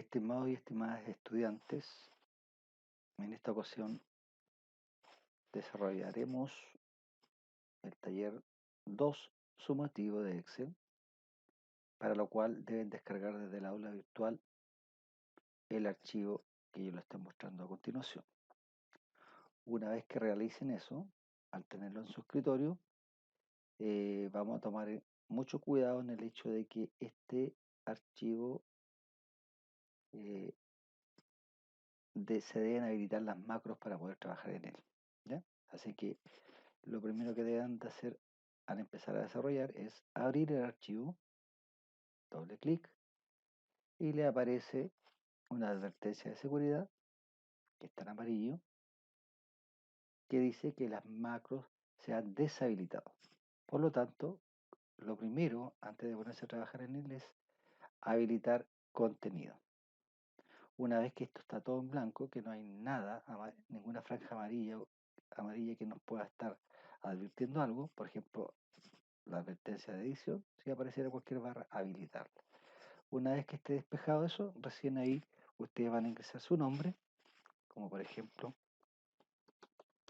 Estimados y estimadas estudiantes, en esta ocasión desarrollaremos el taller 2 sumativo de Excel, para lo cual deben descargar desde el aula virtual el archivo que yo les estoy mostrando a continuación. Una vez que realicen eso, al tenerlo en su escritorio, vamos a tomar mucho cuidado en el hecho de que este archivo se deben habilitar las macros para poder trabajar en él, ¿ya? Así que lo primero que deben de hacer al empezar a desarrollar es abrir el archivo, doble clic, y le aparece una advertencia de seguridad que está en amarillo, que dice que las macros se han deshabilitado. Por lo tanto, lo primero, antes de ponerse a trabajar en él, es habilitar contenido. Una vez que esto está todo en blanco, que no hay nada, ninguna franja amarilla que nos pueda estar advirtiendo algo, por ejemplo, la advertencia de edición, si apareciera cualquier barra, habilitarla. Una vez que esté despejado eso, recién ahí ustedes van a ingresar su nombre, como por ejemplo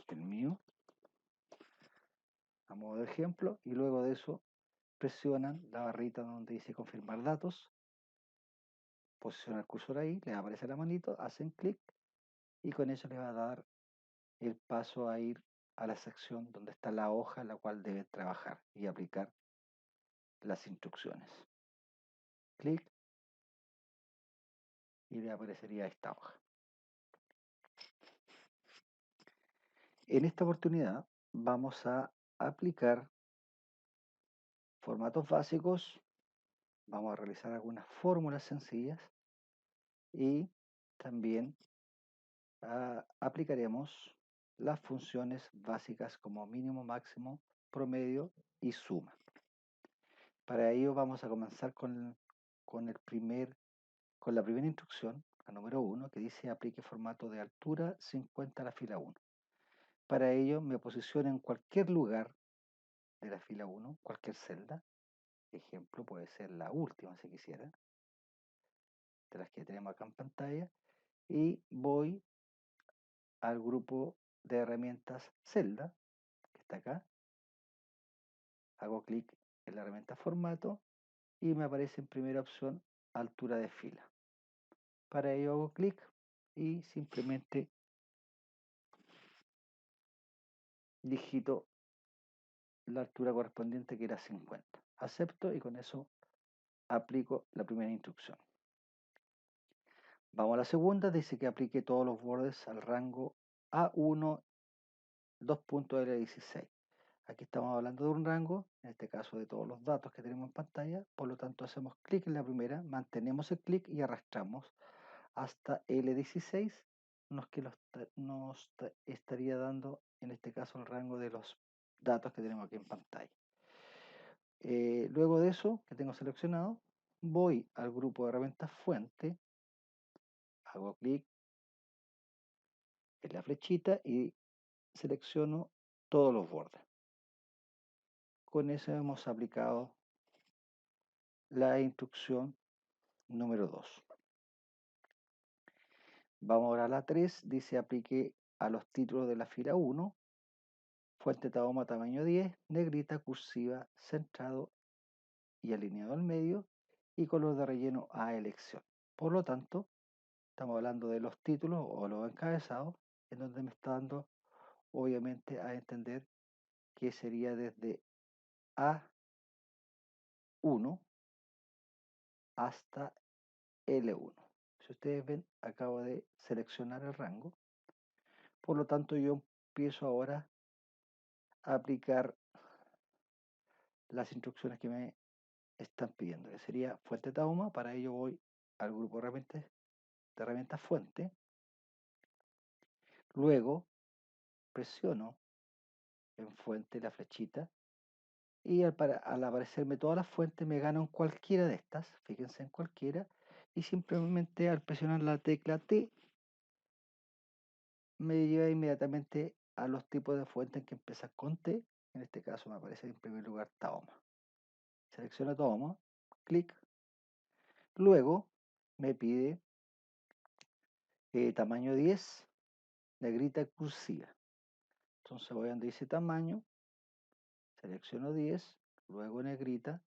el mío, a modo de ejemplo, y luego de eso presionan la barrita donde dice confirmar datos, posicionan el cursor ahí, les aparece la manito, hacen clic y con eso les va a dar el paso a ir a la sección donde está la hoja en la cual deben trabajar y aplicar las instrucciones. Clic y le aparecería esta hoja. En esta oportunidad vamos a aplicar formatos básicos, vamos a realizar algunas fórmulas sencillas y también aplicaremos las funciones básicas como mínimo, máximo, promedio y suma. Para ello vamos a comenzar con la primera instrucción, la número 1, que dice aplique formato de altura 50 a la fila 1. Para ello me posiciono en cualquier lugar de la fila 1, cualquier celda. Ejemplo, puede ser la última si quisiera, de las que tenemos acá en pantalla, y voy al grupo de herramientas celda, que está acá, hago clic en la herramienta formato y me aparece en primera opción altura de fila. Para ello hago clic y simplemente digito la altura correspondiente, que era 50. Acepto y con eso aplico la primera instrucción. Vamos a la segunda, dice que aplique todos los bordes al rango A1 2.L16. Aquí estamos hablando de un rango, en este caso de todos los datos que tenemos en pantalla, por lo tanto hacemos clic en la primera, mantenemos el clic y arrastramos hasta L16, que nos estaría dando en este caso el rango de los datos que tenemos aquí en pantalla. Luego de eso, que tengo seleccionado, voy al grupo de herramientas fuente, hago clic en la flechita y selecciono todos los bordes. Con eso hemos aplicado la instrucción número 2. Vamos ahora a la 3, dice aplique a los títulos de la fila 1, fuente Tahoma tamaño 10, negrita, cursiva, centrado y alineado al medio y color de relleno a elección. Por lo tanto, estamos hablando de los títulos o los encabezados, en donde me está dando obviamente a entender que sería desde A1 hasta L1. Si ustedes ven, acabo de seleccionar el rango, por lo tanto yo empiezo ahora a aplicar las instrucciones que me están pidiendo, que sería fuente Tahoma. Para ello voy al grupo de herramientas fuente, luego presiono en fuente la flechita y al aparecerme todas las fuentes me gano en cualquiera de estas, fíjense en cualquiera, y simplemente al presionar la tecla T me lleva inmediatamente a los tipos de fuentes que empiezan con T. En este caso me aparece en primer lugar Tahoma. Selecciono Tahoma, clic, luego me pide Tamaño 10, negrita cursiva. Entonces voy donde dice tamaño, selecciono 10, luego negrita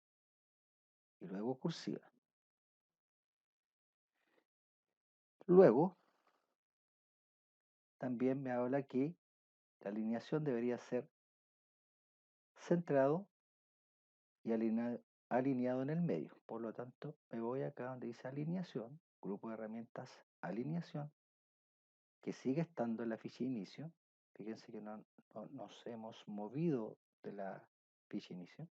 y luego cursiva. Luego también me habla que la alineación debería ser centrado y alineado en el medio. Por lo tanto, me voy acá donde dice alineación, grupo de herramientas, alineación, que sigue estando en la ficha de inicio. Fíjense que no nos hemos movido de la ficha de inicio.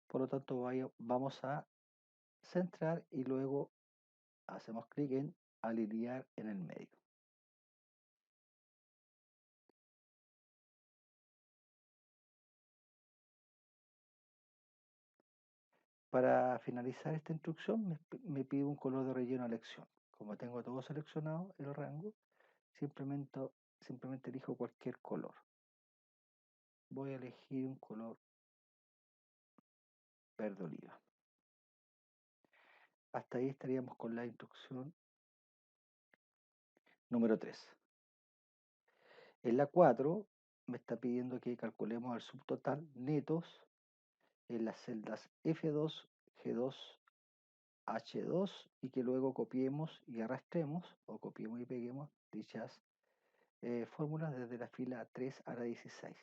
Por lo tanto, vamos a centrar y luego hacemos clic en alinear en el medio. Para finalizar esta instrucción me pide un color de relleno a elección. Como tengo todo seleccionado, el rango, simplemente elijo cualquier color. Voy a elegir un color verde oliva. Hasta ahí estaríamos con la instrucción número 3. En la 4 me está pidiendo que calculemos el subtotal netos en las celdas F2, G2, H2 y que luego copiemos y arrastremos o copiemos y peguemos dichas fórmulas desde la fila 3 a la 16.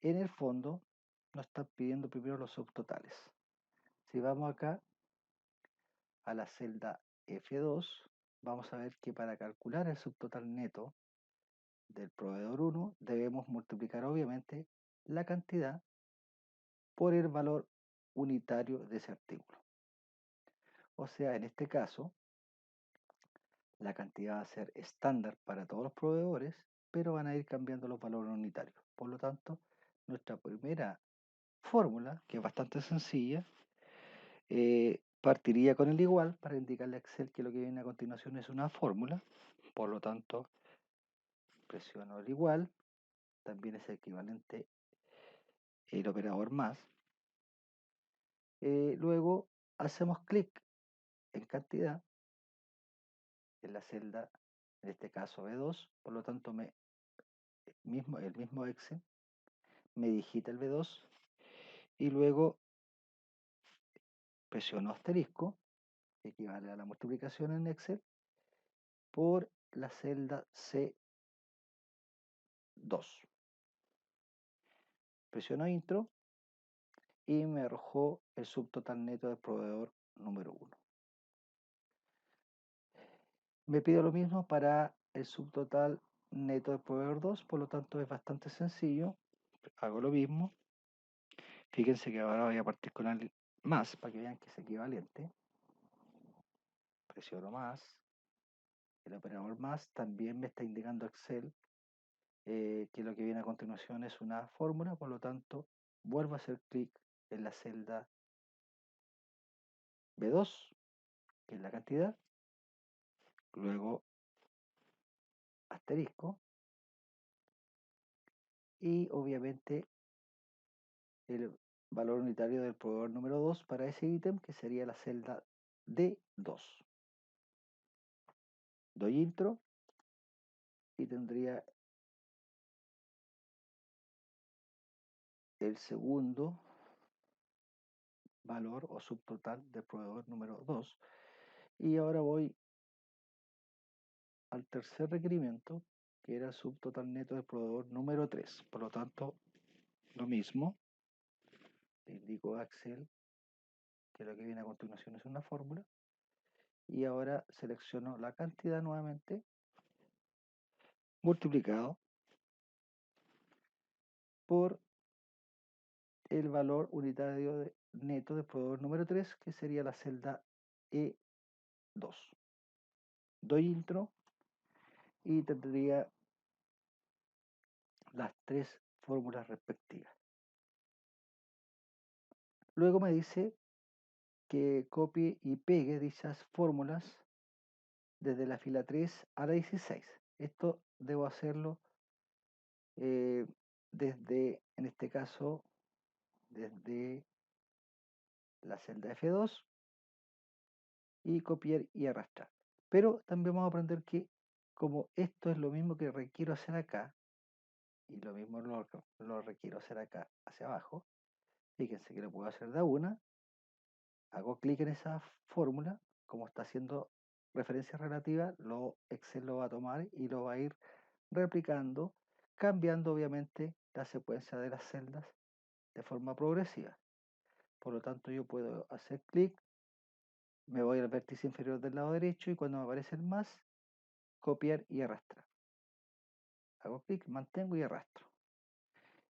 En el fondo nos están pidiendo primero los subtotales. Si vamos acá a la celda F2, vamos a ver que para calcular el subtotal neto del proveedor 1 debemos multiplicar obviamente la cantidad por el valor unitario de ese artículo. O sea, en este caso, la cantidad va a ser estándar para todos los proveedores, pero van a ir cambiando los valores unitarios. Por lo tanto, nuestra primera fórmula, que es bastante sencilla, partiría con el igual para indicarle a Excel que lo que viene a continuación es una fórmula. Por lo tanto, presiono el igual, también es equivalente el operador más. Luego hacemos clic en cantidad en la celda, en este caso B2, por lo tanto el mismo Excel me digita el B2 y luego presiono asterisco, que equivale a la multiplicación en Excel, por la celda C2. Presiono intro y me arrojó el subtotal neto del proveedor número 1. Me pide lo mismo para el subtotal neto del proveedor 2, por lo tanto es bastante sencillo. Hago lo mismo. Fíjense que ahora voy a partir con el más para que vean que es equivalente. Presiono más. El operador más también me está indicando Excel que lo que viene a continuación es una fórmula, por lo tanto vuelvo a hacer clic en la celda B2, que es la cantidad, luego asterisco y obviamente el valor unitario del proveedor número 2 para ese ítem, que sería la celda D2. Doy intro y tendría el segundo valor o subtotal del proveedor número 2. Y ahora voy al tercer requerimiento, que era el subtotal neto del proveedor número 3. Por lo tanto, lo mismo, le indico a Excel que lo que viene a continuación es una fórmula. Y ahora selecciono la cantidad nuevamente, multiplicado por el valor unitario neto del proveedor número 3, que sería la celda E2. Doy intro y tendría las tres fórmulas respectivas. Luego me dice que copie y pegue dichas fórmulas desde la fila 3 a la 16. Esto debo hacerlo desde, en este caso, desde la celda F2 y copiar y arrastrar. Pero también vamos a aprender que como esto es lo mismo que requiero hacer acá, y lo mismo lo requiero hacer acá hacia abajo, fíjense que lo puedo hacer de a una, hago clic en esa fórmula, como está haciendo referencia relativa, Excel lo va a tomar y lo va a ir replicando, cambiando obviamente la secuencia de las celdas de forma progresiva. Por lo tanto, yo puedo hacer clic, me voy al vértice inferior del lado derecho y cuando me aparece el más, copiar y arrastrar. Hago clic, mantengo y arrastro.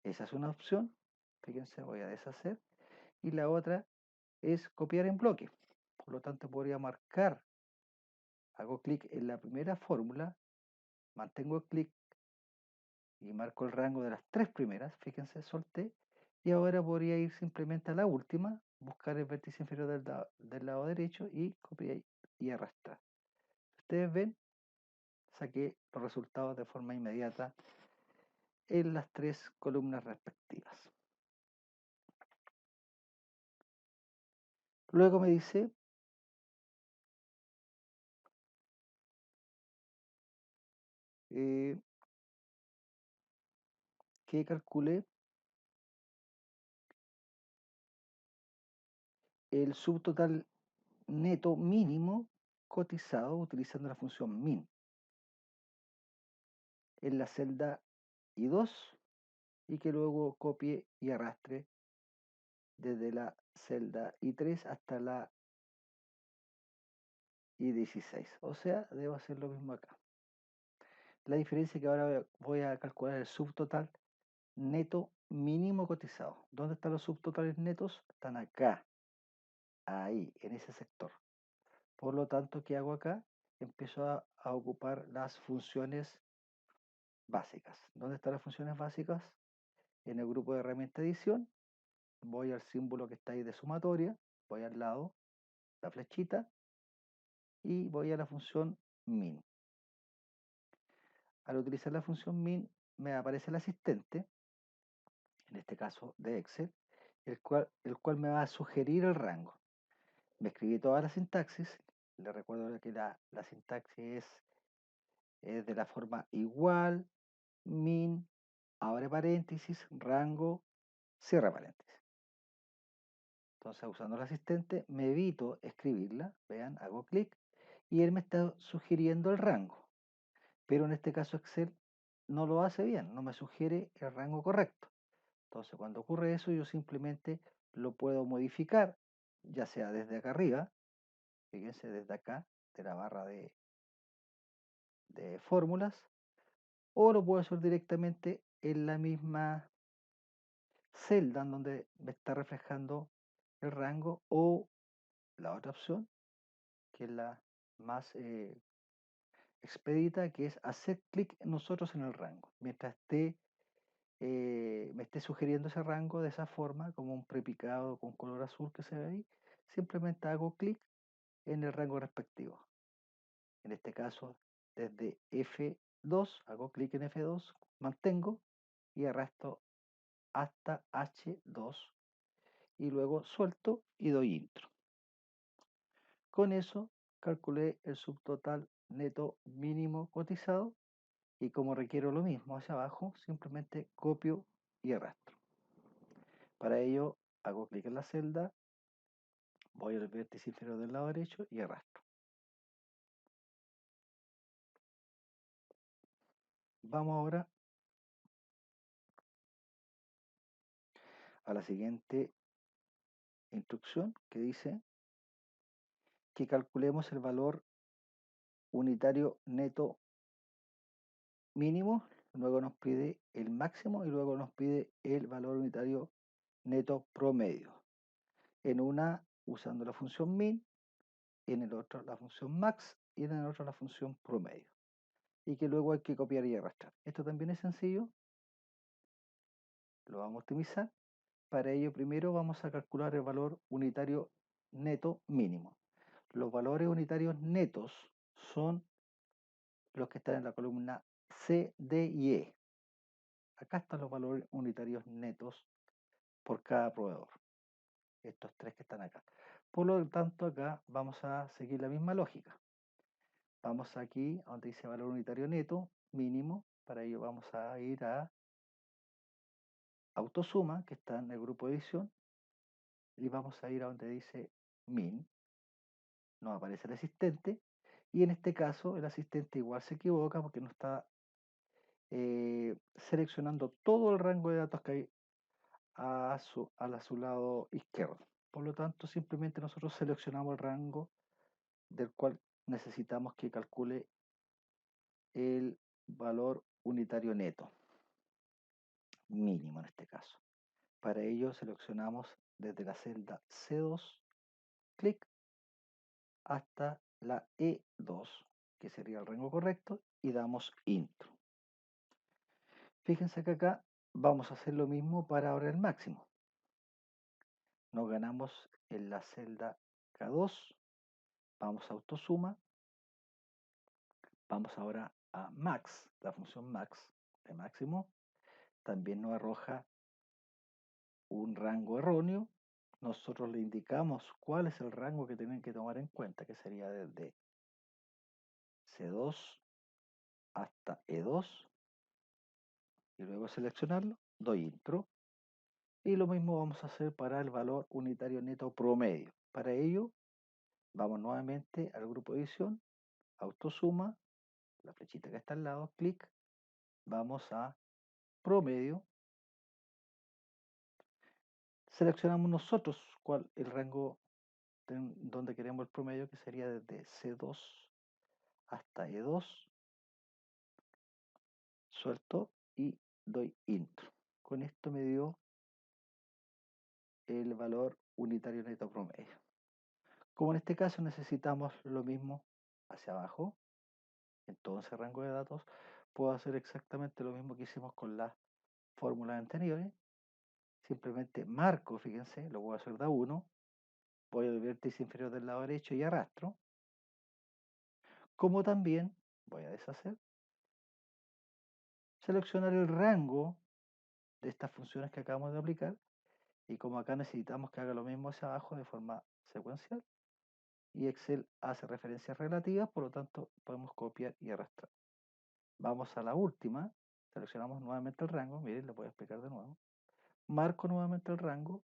Esa es una opción. Fíjense, voy a deshacer. Y la otra es copiar en bloque. Por lo tanto, podría marcar, hago clic en la primera fórmula, mantengo el clic y marco el rango de las tres primeras. Fíjense, solté. Y ahora podría ir simplemente a la última, buscar el vértice inferior del lado derecho y copiar y arrastrar. Ustedes ven, saqué los resultados de forma inmediata en las tres columnas respectivas. Luego me dice que calcule el subtotal neto mínimo cotizado utilizando la función min en la celda I2 y que luego copie y arrastre desde la celda I3 hasta la I16. O sea, debo hacer lo mismo acá. La diferencia es que ahora voy a calcular el subtotal neto mínimo cotizado. ¿Dónde están los subtotales netos? Están acá, ahí, en ese sector. Por lo tanto, ¿qué hago acá? Empiezo a ocupar las funciones básicas. ¿Dónde están las funciones básicas? En el grupo de herramienta edición, voy al símbolo que está ahí de sumatoria, voy al lado, la flechita, y voy a la función min. Al utilizar la función min, me aparece el asistente, en este caso de Excel, el cual me va a sugerir el rango. Me escribí toda la sintaxis, le recuerdo que la sintaxis es de la forma igual, min, abre paréntesis, rango, cierra paréntesis. Entonces, usando el asistente, me evito escribirla, vean, hago clic, y él me está sugiriendo el rango. Pero en este caso Excel no lo hace bien, no me sugiere el rango correcto. Entonces, cuando ocurre eso, yo simplemente lo puedo modificar, ya sea desde acá arriba, fíjense desde acá, de la barra de fórmulas, o lo puedo hacer directamente en la misma celda en donde me está reflejando el rango, o la otra opción, que es la más expedita, que es hacer clic nosotros en el rango. Mientras me esté sugiriendo ese rango de esa forma, como un prepicado con color azul que se ve ahí, simplemente hago clic en el rango respectivo. En este caso, desde F2, hago clic en F2, mantengo y arrastro hasta H2 y luego suelto y doy intro. Con eso calculé el subtotal neto mínimo cotizado y como requiero lo mismo hacia abajo, simplemente copio y arrastro. Para ello hago clic en la celda, voy al vértice inferior del lado derecho y arrastro. Vamos ahora a la siguiente instrucción que dice que calculemos el valor unitario neto mínimo, luego nos pide el máximo y luego nos pide el valor unitario neto promedio. En una usando la función min, en el otro la función max y en el otro la función promedio. Y que luego hay que copiar y arrastrar. Esto también es sencillo, lo vamos a optimizar. Para ello primero vamos a calcular el valor unitario neto mínimo. Los valores unitarios netos son los que están en la columna C, D y E. Acá están los valores unitarios netos por cada proveedor. Estos tres que están acá. Por lo tanto, acá vamos a seguir la misma lógica. vamos aquí a donde dice valor unitario neto, mínimo. Para ello vamos a ir a autosuma, que está en el grupo de edición, y vamos a ir a donde dice min. Nos aparece el asistente, y en este caso el asistente igual se equivoca porque no está seleccionando todo el rango de datos que hay a su lado izquierdo. Por lo tanto, simplemente nosotros seleccionamos el rango del cual necesitamos que calcule el valor unitario neto, mínimo en este caso. Para ello seleccionamos desde la celda C2, clic, hasta la E2, que sería el rango correcto, y damos intro. Fíjense que acá vamos a hacer lo mismo para ahora el máximo. Nos ganamos en la celda K2, vamos a autosuma, vamos ahora a max, la función max de máximo, también nos arroja un rango erróneo. Nosotros le indicamos cuál es el rango que tienen que tomar en cuenta, que sería desde C2 hasta E2, y luego seleccionarlo, doy intro, y lo mismo vamos a hacer para el valor unitario neto promedio. Para ello, vamos nuevamente al grupo de edición, autosuma, la flechita que está al lado, clic, vamos a promedio, seleccionamos nosotros cuál el rango donde queremos el promedio, que sería desde C2 hasta E2, suelto y doy intro. Con esto me dio el valor unitario neto promedio. Como en este caso necesitamos lo mismo hacia abajo, en todo ese rango de datos, puedo hacer exactamente lo mismo que hicimos con las fórmulas anteriores. Simplemente marco, fíjense, lo voy a hacer de a uno, voy al vértice inferior del lado derecho y arrastro. Como también voy a deshacer, seleccionar el rango de estas funciones que acabamos de aplicar, y como acá necesitamos que haga lo mismo hacia abajo de forma secuencial, y Excel hace referencias relativas, por lo tanto podemos copiar y arrastrar. Vamos a la última, seleccionamos nuevamente el rango, miren, lo voy a explicar de nuevo. Marco nuevamente el rango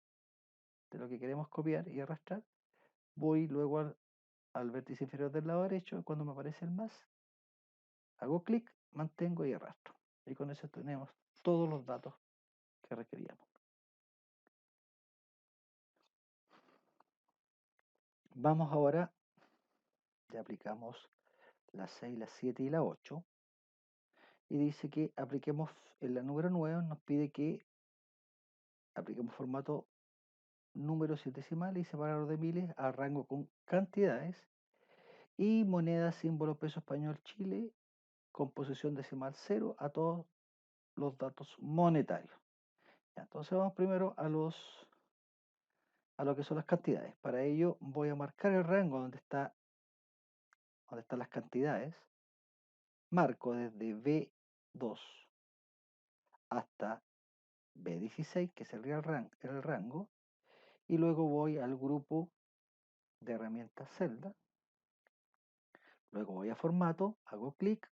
de lo que queremos copiar y arrastrar. Voy luego al vértice inferior del lado derecho, cuando me aparece el más, hago clic, mantengo y arrastro. Y con eso tenemos todos los datos que requeríamos. Vamos ahora, ya aplicamos la 6, la 7 y la 8. Y dice que apliquemos, en la número 9 nos pide que apliquemos formato números decimales y separador de miles a rango con cantidades, y moneda símbolo peso español Chile con posición decimal 0 a todos los datos monetarios. Ya, entonces vamos primero a lo que son las cantidades. Para ello voy a marcar el rango donde están las cantidades. Marco desde B2 hasta B16, que sería el rango, y luego voy al grupo de herramientas celda, luego voy a formato, hago clic,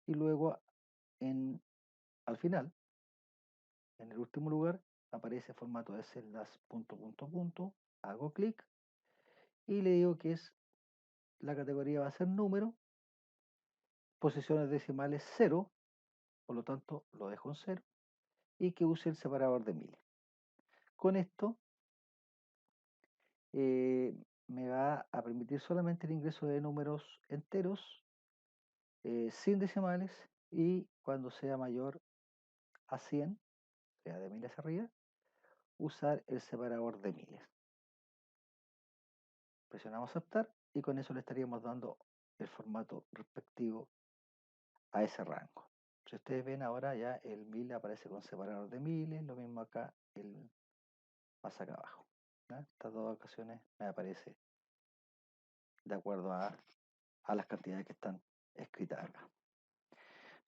y luego al final, en el último lugar, aparece formato de celdas, punto, punto, punto, hago clic y le digo que la categoría va a ser número, posiciones decimales 0, por lo tanto lo dejo en 0, y que use el separador de miles. Con esto me va a permitir solamente el ingreso de números enteros, sin decimales, y cuando sea mayor a 100, sea de miles arriba, usar el separador de miles. Presionamos aceptar y con eso le estaríamos dando el formato respectivo a ese rango. Si ustedes ven ahora, ya el 1000 aparece con separador de miles, lo mismo acá, más acá abajo. Estas dos ocasiones me aparece de acuerdo a las cantidades que están escritas acá.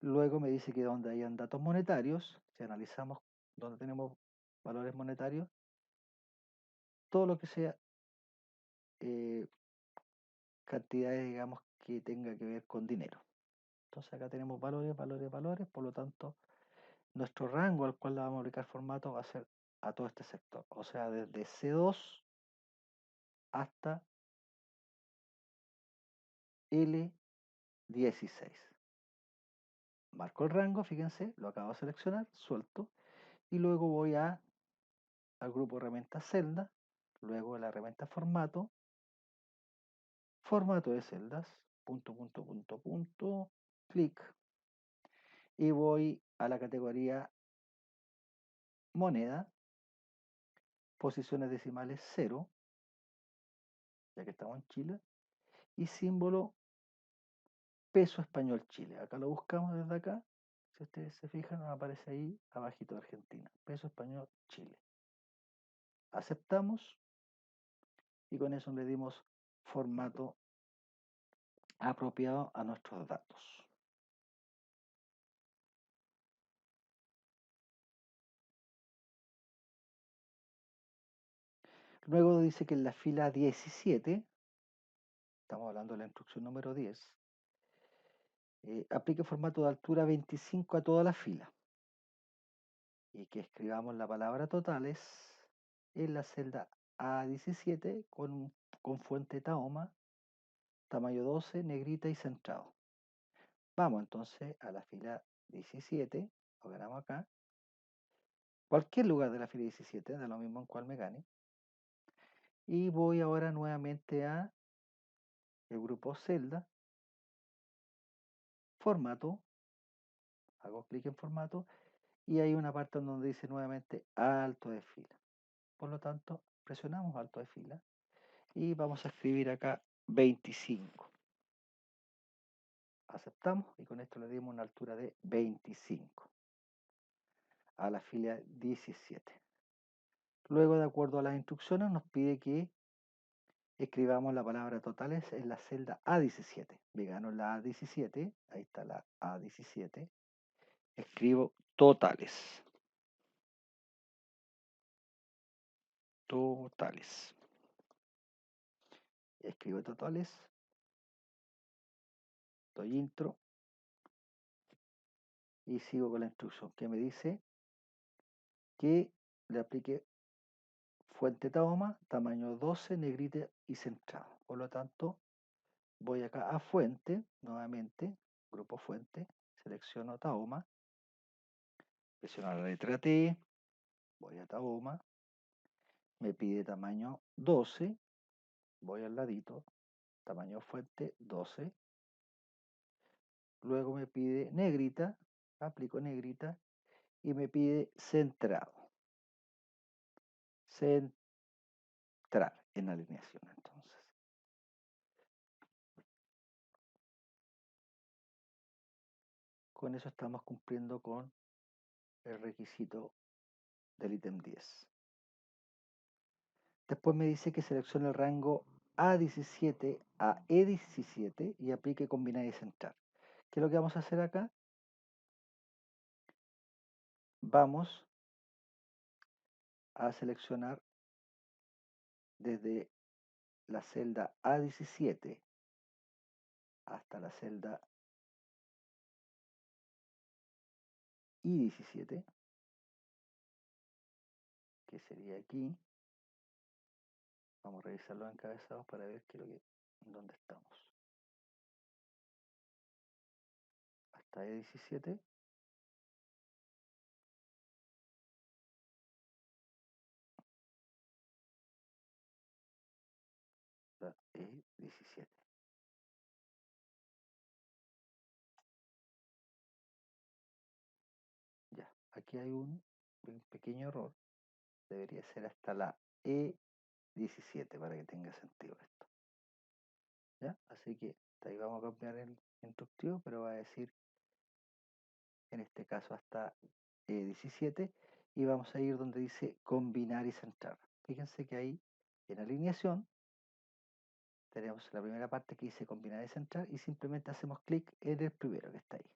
Luego me dice que donde hayan datos monetarios, si analizamos donde tenemos valores monetarios, todo lo que sea cantidades, digamos, que tenga que ver con dinero. Entonces acá tenemos valores, valores, valores, por lo tanto, nuestro rango al cual le vamos a aplicar formato va a ser a todo este sector, o sea, desde C2 hasta L16. Marco el rango, fíjense, lo acabo de seleccionar, suelto, y luego voy al grupo herramientas celda, luego a la herramienta formato, formato de celdas, punto, punto, punto, punto, clic, y voy a la categoría moneda, posiciones decimales 0, ya que estamos en Chile, y símbolo peso español Chile. Acá lo buscamos desde acá. Si ustedes se fijan, nos aparece ahí abajito de Argentina. Peso español Chile. Aceptamos y con eso le dimos formato apropiado a nuestros datos. Luego dice que en la fila 17, estamos hablando de la instrucción número 10, aplique formato de altura 25 a toda la fila y que escribamos la palabra totales en la celda A17 con fuente Tahoma, tamaño 12, negrita y centrado. Vamos entonces a la fila 17, lo ganamos acá, cualquier lugar de la fila 17, da lo mismo en cuál me gane, y voy ahora nuevamente a el grupo celda, formato, hago clic en formato y hay una parte donde dice nuevamente alto de fila. Por lo tanto, presionamos alto de fila y vamos a escribir acá 25. Aceptamos y con esto le dimos una altura de 25 a la fila 17. Luego, de acuerdo a las instrucciones, nos pide que escribamos la palabra totales en la celda A17. Me gano la A17, ahí está la A17. Escribo totales. Totales. Escribo totales. Doy intro. Y sigo con la instrucción que me dice que le aplique fuente Tahoma, tamaño 12, negrita y centrado. Por lo tanto, voy acá a fuente, nuevamente, grupo fuente, selecciono Tahoma, presiono la letra T, voy a Tahoma, me pide tamaño 12, voy al ladito, tamaño fuente 12, luego me pide negrita, aplico negrita y me pide centrado. Centrar en alineación entonces. Con eso estamos cumpliendo con el requisito del ítem 10. Después me dice que seleccione el rango A17 a E17 y aplique combinar y centrar. ¿Qué es lo que vamos a hacer acá? Vamos a seleccionar desde la celda A17 hasta la celda I17, que sería aquí. Vamos a revisar los encabezados para ver dónde estamos. Hasta E17. La E17. Ya, aquí hay un pequeño error. Debería ser hasta la E17 para que tenga sentido esto. ¿Ya? Así que ahí vamos a cambiar el instructivo, pero va a decir en este caso hasta E17 y vamos a ir donde dice combinar y centrar. Fíjense que ahí en alineación tenemos la primera parte que dice combinar y centrar y simplemente hacemos clic en el primero que está ahí,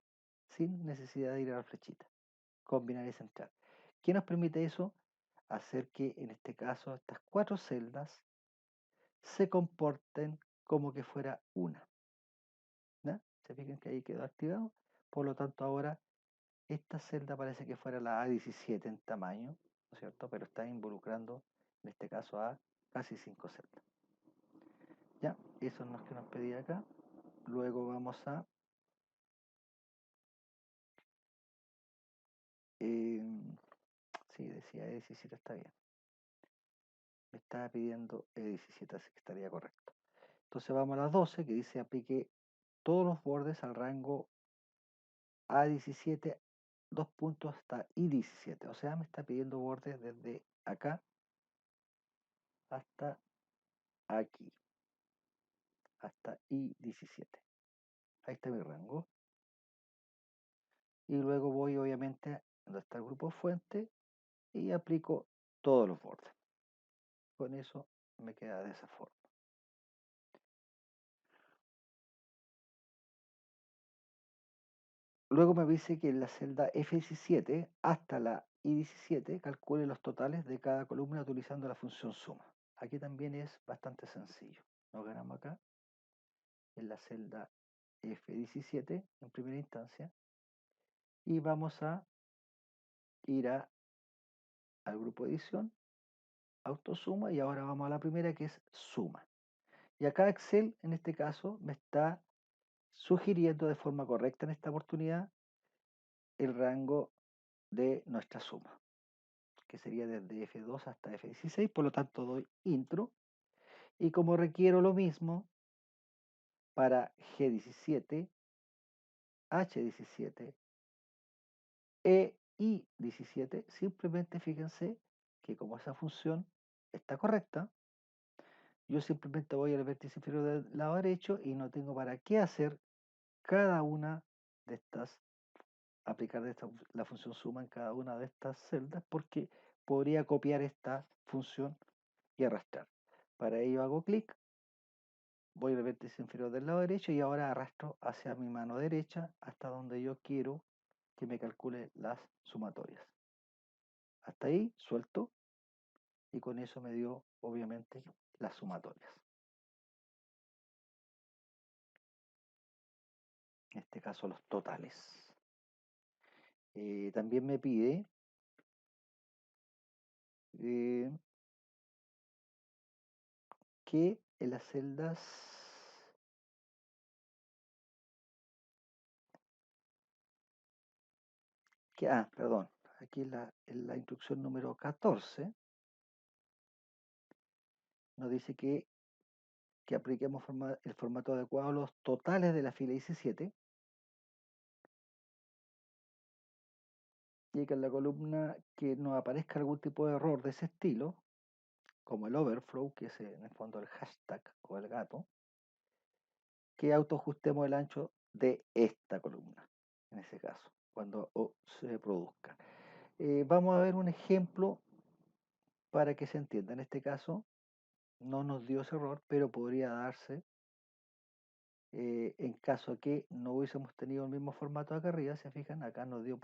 sin necesidad de ir a la flechita. Combinar y centrar. ¿Qué nos permite eso? Hacer que en este caso estas 4 celdas se comporten como que fuera una. Se fijan que ahí quedó activado. Por lo tanto, ahora esta celda parece que fuera la A17 en tamaño, ¿no es cierto? Pero está involucrando, en este caso, a casi 5 celdas. Ya, eso es lo que nos pedía acá. Luego vamos a sí, decía E17, está bien. Me estaba pidiendo E17, así que estaría correcto. Entonces vamos a las 12, que dice aplique todos los bordes al rango A17, 2 puntos hasta I17. O sea, me está pidiendo bordes desde acá hasta aquí, hasta I17. Ahí está mi rango. Y luego voy, obviamente, a donde está el grupo fuente y aplico todos los bordes. Con eso me queda de esa forma. Luego me dice que en la celda F17 hasta la I17 calcule los totales de cada columna utilizando la función suma. Aquí también es bastante sencillo. Nos ganamos acá en la celda F17 en primera instancia y vamos a ir al grupo edición, autosuma, y ahora vamos a la primera, que es suma. Y acá Excel en este caso me está sugiriendo de forma correcta en esta oportunidad el rango de nuestra suma, que sería desde F2 hasta F16. Por lo tanto doy intro, y como requiero lo mismo para G17, H17 e I17, simplemente fíjense que como esa función está correcta, yo simplemente voy al vértice inferior del lado derecho y no tengo para qué hacer cada una de estas, aplicar la función suma en cada una de estas celdas, porque podría copiar esta función y arrastrar. Para ello hago clic, voy al vértice inferior del lado derecho y ahora arrastro hacia mi mano derecha hasta donde yo quiero que me calcule las sumatorias. Hasta ahí suelto y con eso me dio obviamente las sumatorias. En este caso los totales. También me pide que en las celdas perdón, aquí en la instrucción número 14 nos dice que apliquemos el formato adecuado a los totales de la fila 17 y que en la columna que nos aparezca algún tipo de error de ese estilo, como el overflow, que es en el fondo el hashtag o el gato, que autoajustemos el ancho de esta columna, en ese caso, cuando se produzca. Vamos a ver un ejemplo para que se entienda. En este caso no nos dio ese error, pero podría darse en caso que no hubiésemos tenido el mismo formato acá arriba. Se fijan, acá nos dio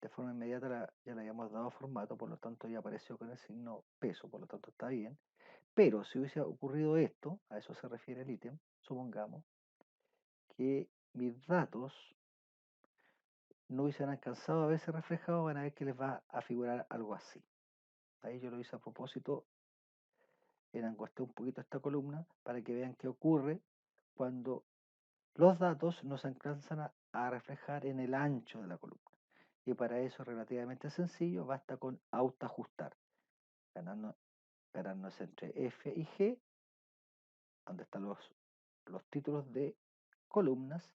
de forma inmediata, ya le habíamos dado formato, por lo tanto ya apareció con el signo peso, por lo tanto está bien. Pero si hubiese ocurrido esto, a eso se refiere el ítem, supongamos que mis datos no hubiesen alcanzado a verse reflejados, van a ver que les va a figurar algo así. Ahí yo lo hice a propósito, enangosté un poquito esta columna para que vean qué ocurre cuando los datos no se alcanzan a reflejar en el ancho de la columna. Y para eso es relativamente sencillo, basta con autoajustar, ganarnos entre F y G, donde están los títulos de columnas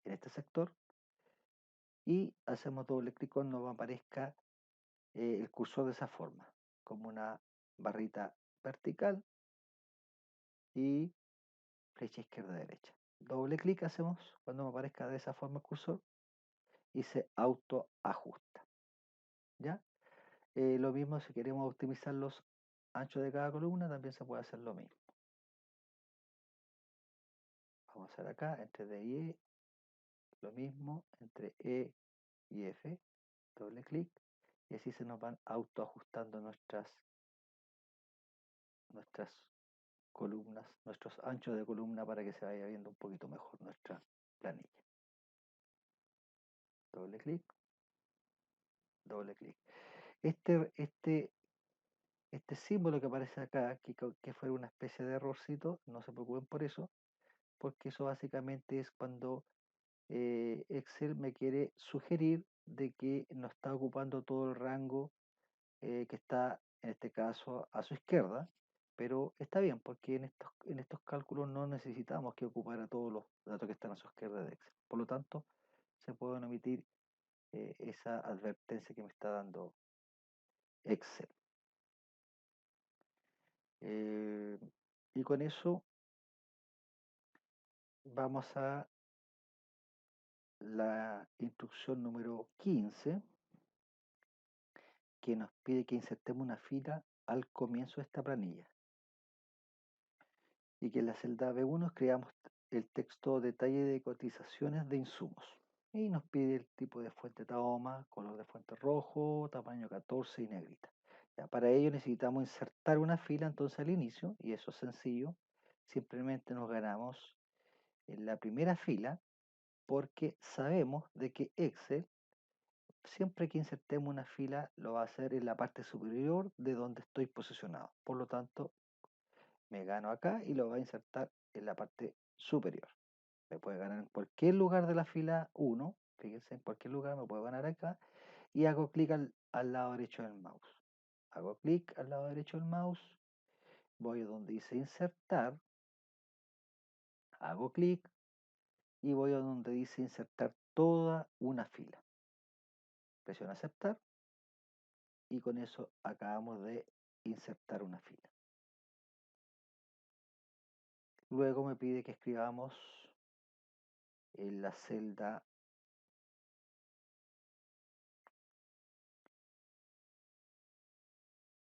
en este sector, y hacemos doble clic cuando aparezca el cursor de esa forma, como una barrita vertical y flecha izquierda-derecha. Doble clic hacemos cuando me aparezca de esa forma el cursor y se autoajusta. ¿Ya? Lo mismo si queremos optimizar los anchos de cada columna, también se puede hacer lo mismo. Vamos a hacer acá, entre D y E, lo mismo, entre E y F, doble clic, y así se nos van autoajustando nuestras columnas, nuestros anchos de columna, para que se vaya viendo un poquito mejor nuestra planilla. Doble clic, doble clic. Este símbolo que aparece acá, que fue una especie de errorcito, no se preocupen por eso, porque eso básicamente es cuando Excel me quiere sugerir de que no está ocupando todo el rango que está, en este caso, a su izquierda, pero está bien, porque en estos cálculos no necesitamos que ocupara todos los datos que están a su izquierda de Excel. Por lo tanto, se pueden omitir esa advertencia que me está dando Excel. Eh, y con eso vamos a la instrucción número 15, que nos pide que insertemos una fila al comienzo de esta planilla y que en la celda B1 escribamos el texto detalle de cotizaciones de insumos. Y nos pide el tipo de fuente Tahoma, color de fuente rojo, tamaño 14 y negrita. Ya, para ello necesitamos insertar una fila entonces al inicio, y eso es sencillo. Simplemente nos ganamos en la primera fila porque sabemos de que Excel, siempre que insertemos una fila, lo va a hacer en la parte superior de donde estoy posicionado. Por lo tanto, me gano acá y lo va a insertar en la parte superior. Me puede ganar en cualquier lugar de la fila 1, fíjense, en cualquier lugar me puedo ganar acá, y hago clic al lado derecho del mouse. Hago clic al lado derecho del mouse, voy a donde dice insertar, hago clic y voy a donde dice insertar toda una fila. Presiono aceptar y con eso acabamos de insertar una fila. Luego me pide que escribamos en la celda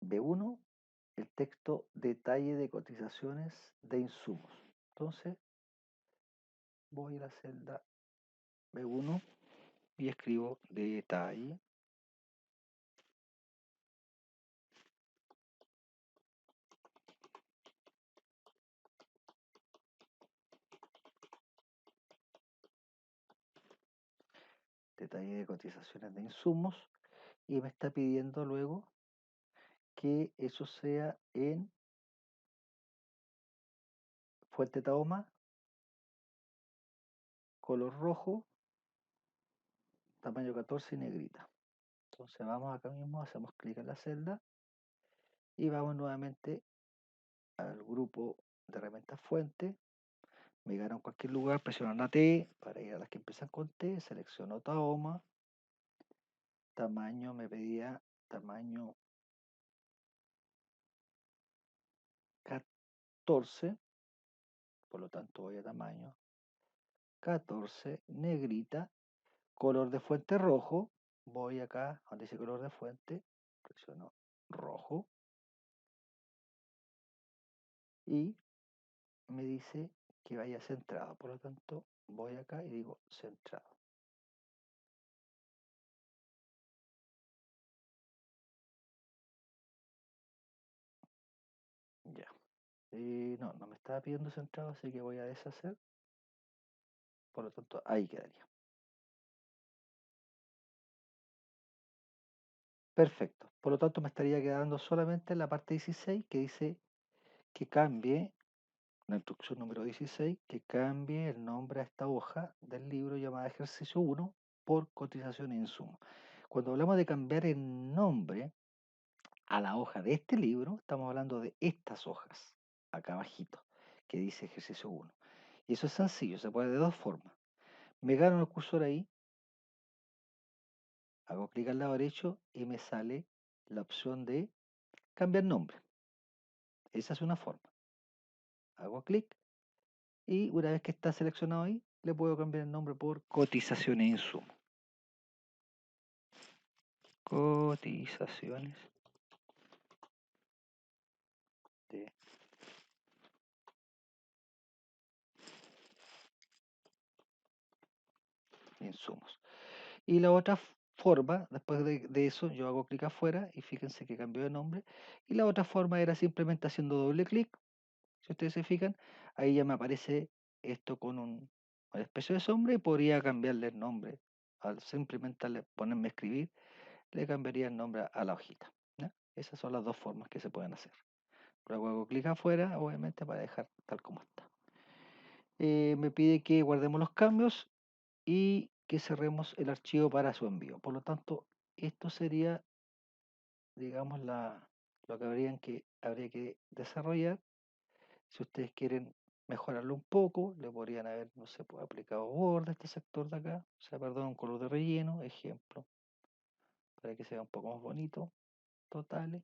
B1 el texto detalle de cotizaciones de insumos. Entonces voy a la celda B1 y escribo detalle detalle de cotizaciones de insumos y me está pidiendo luego que eso sea en fuente Tahoma, color rojo, tamaño 14 y negrita. Entonces vamos acá mismo, hacemos clic en la celda y vamos nuevamente al grupo de herramientas fuente. Me gano en cualquier lugar, presiono la T para ir a las que empiezan con T, selecciono Tahoma, tamaño, me pedía tamaño 14, por lo tanto voy a tamaño 14, negrita, color de fuente rojo, voy acá donde dice color de fuente, presiono rojo y me dice que vaya centrado, por lo tanto voy acá y digo centrado. Ya. No me estaba pidiendo centrado, así que voy a deshacer, por lo tanto ahí quedaría. Perfecto, por lo tanto me estaría quedando solamente la parte 16 que dice que cambie, la instrucción número 16, que cambie el nombre a esta hoja del libro llamada ejercicio 1 por cotización e insumo. Cuando hablamos de cambiar el nombre a la hoja de este libro, estamos hablando de estas hojas, acá abajito, que dice ejercicio 1. Y eso es sencillo, se puede de dos formas. Me gano el cursor ahí, hago clic al lado derecho y me sale la opción de cambiar nombre. Esa es una forma. Hago clic y una vez que está seleccionado ahí, le puedo cambiar el nombre por cotizaciones e insumo. Cotizaciones de insumos. Y la otra forma, después de eso, yo hago clic afuera y fíjense que cambió de nombre. Y la otra forma era simplemente haciendo doble clic. Si ustedes se fijan, ahí ya me aparece esto con un una especie de sombra y podría cambiarle el nombre. Al simplemente ponerme a escribir, le cambiaría el nombre a la hojita. ¿Ya? Esas son las dos formas que se pueden hacer. Luego hago clic afuera, obviamente, para dejar tal como está. Me pide que guardemos los cambios y que cerremos el archivo para su envío. Por lo tanto, esto sería, digamos, lo que habría que desarrollar. Si ustedes quieren mejorarlo un poco, le podrían haber, no sé, pues, aplicado borde a este sector de acá, o sea, perdón, un color de relleno, ejemplo, para que sea un poco más bonito, totales,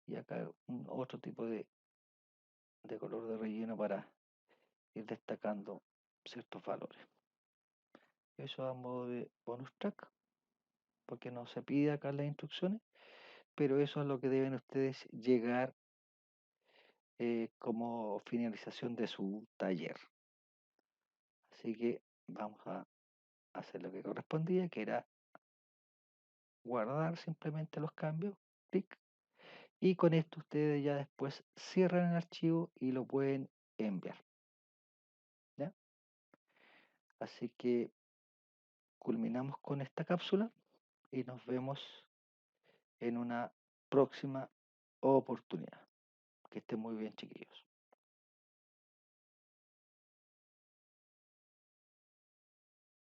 y acá otro tipo de color de relleno para ir destacando ciertos valores. Eso a modo de bonus track, porque no se pide acá en las instrucciones, pero eso es lo que deben ustedes llegar como finalización de su taller. Así que vamos a hacer lo que correspondía, que era guardar simplemente los cambios, clic, y con esto ustedes ya después cierran el archivo y lo pueden enviar. ¿Ya? Así que culminamos con esta cápsula y nos vemos en una próxima oportunidad. Que estén muy bien, chiquillos.